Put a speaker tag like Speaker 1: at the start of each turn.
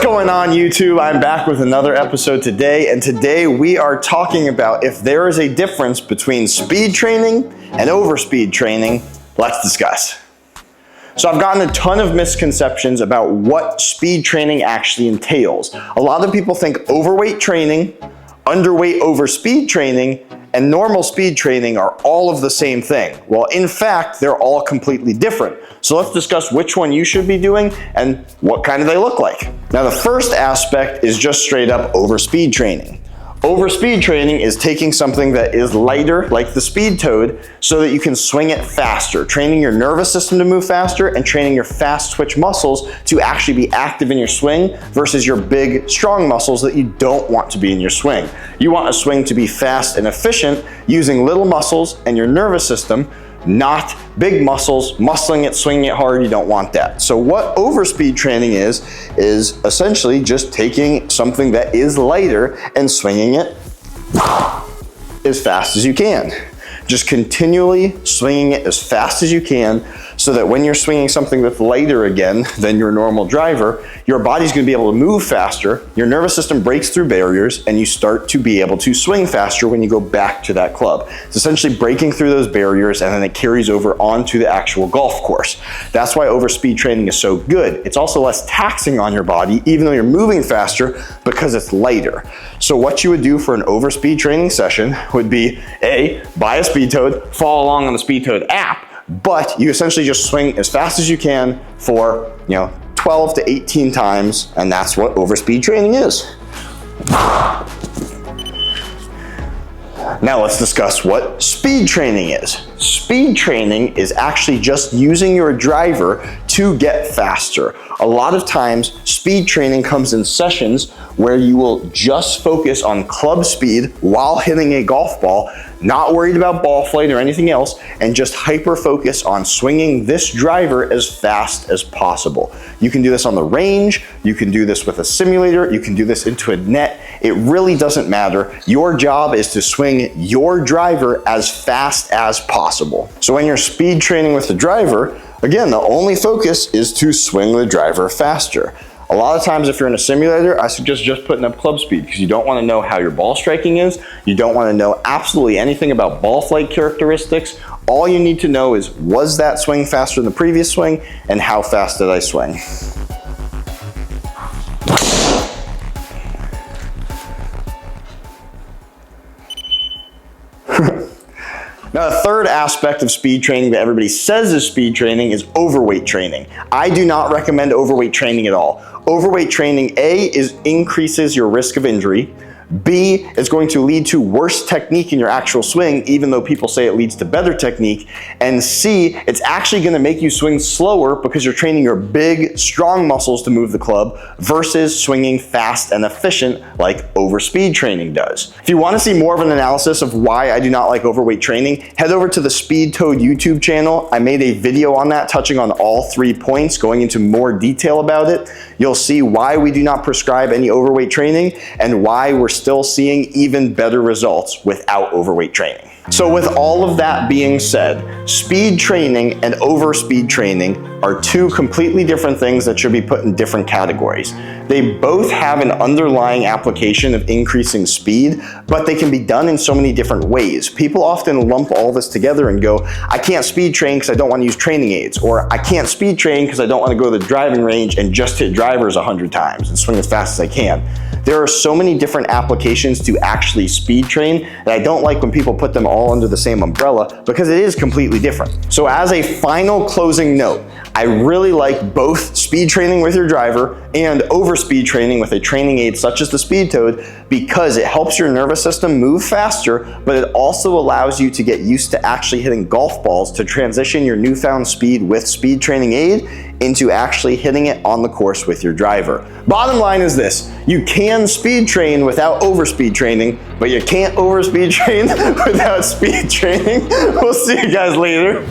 Speaker 1: going on, YouTube? I'm back with another episode today, and today we are talking about if there is a difference between speed training and overspeed training. Let's discuss. So I've gotten a ton of misconceptions about what speed training actually entails. A lot of people think overweight training, underweight overspeed training, and normal speed training are all of the same thing. Well, in fact, they're all completely different. So let's discuss which one you should be doing and what kind of they look like. Now, the first aspect is just straight up overspeed training. Overspeed training is taking something that is lighter, like the speed toad, so that you can swing it faster, training your nervous system to move faster and training your fast twitch muscles to actually be active in your swing versus your big, strong muscles that you don't want to be in your swing. You want a swing to be fast and efficient using little muscles and your nervous system, not big muscles, muscling it, swinging it hard. You don't want that. So what overspeed training is essentially just taking something that is lighter and swinging it as fast as you can. Just continually swinging it as fast as you can so that when you're swinging something that's lighter again than your normal driver, your body's gonna be able to move faster, your nervous system breaks through barriers, and you start to be able to swing faster when you go back to that club. It's essentially breaking through those barriers, and then it carries over onto the actual golf course. That's why overspeed training is so good. It's also less taxing on your body, even though you're moving faster, because it's lighter. So what you would do for an overspeed training session would be A, buy a speed toad, follow along on the speed toad app, but you essentially just swing as fast as you can for 12 to 18 times, and that's what overspeed training is. Now let's discuss what speed training is. Speed training is actually just using your driver to get faster. A lot of times, speed training comes in sessions where you will just focus on club speed while hitting a golf ball, not worried about ball flight or anything else, and just hyper focus on swinging this driver as fast as possible. You can do this on the range, you can do this with a simulator, you can do this into a net. It really doesn't matter. Your job is to swing your driver as fast as possible. So when you're speed training with the driver, again, the only focus is to swing the driver faster. A lot of times if you're in a simulator, I suggest just putting up club speed because you don't want to know how your ball striking is. You don't want to know absolutely anything about ball flight characteristics. All you need to know is, was that swing faster than the previous swing, and how fast did I swing? Now, the third aspect of speed training that everybody says is speed training is overweight training. I do not recommend overweight training at all. Overweight training, A, increases your risk of injury. B, is going to lead to worse technique in your actual swing, even though people say it leads to better technique. And C, it's actually gonna make you swing slower because you're training your big, strong muscles to move the club versus swinging fast and efficient like overspeed training does. If you wanna see more of an analysis of why I do not like overweight training, head over to the Speed Toad YouTube channel. I made a video on that touching on all 3 points, going into more detail about it. You'll see why we do not prescribe any overweight training and why we're still seeing even better results without overweight training. So with all of that being said, speed training and overspeed training are two completely different things that should be put in different categories. They both have an underlying application of increasing speed, but they can be done in so many different ways. People often lump all this together and go, I can't speed train because I don't want to use training aids, or I can't speed train because I don't want to go to the driving range and just hit drivers 100 times and swing as fast as I can. There are so many different applications to actually speed train that I don't like when people put them all under the same umbrella because it is completely different. So as a final closing note, I really like both speed training with your driver and overspeed training with a training aid such as the Speed Toad because it helps your nervous system move faster, but it also allows you to get used to actually hitting golf balls to transition your newfound speed with speed training aid into actually hitting it on the course with your driver. Bottom line is this: you can speed train without overspeed training, but you can't overspeed train without speed training. We'll see you guys later.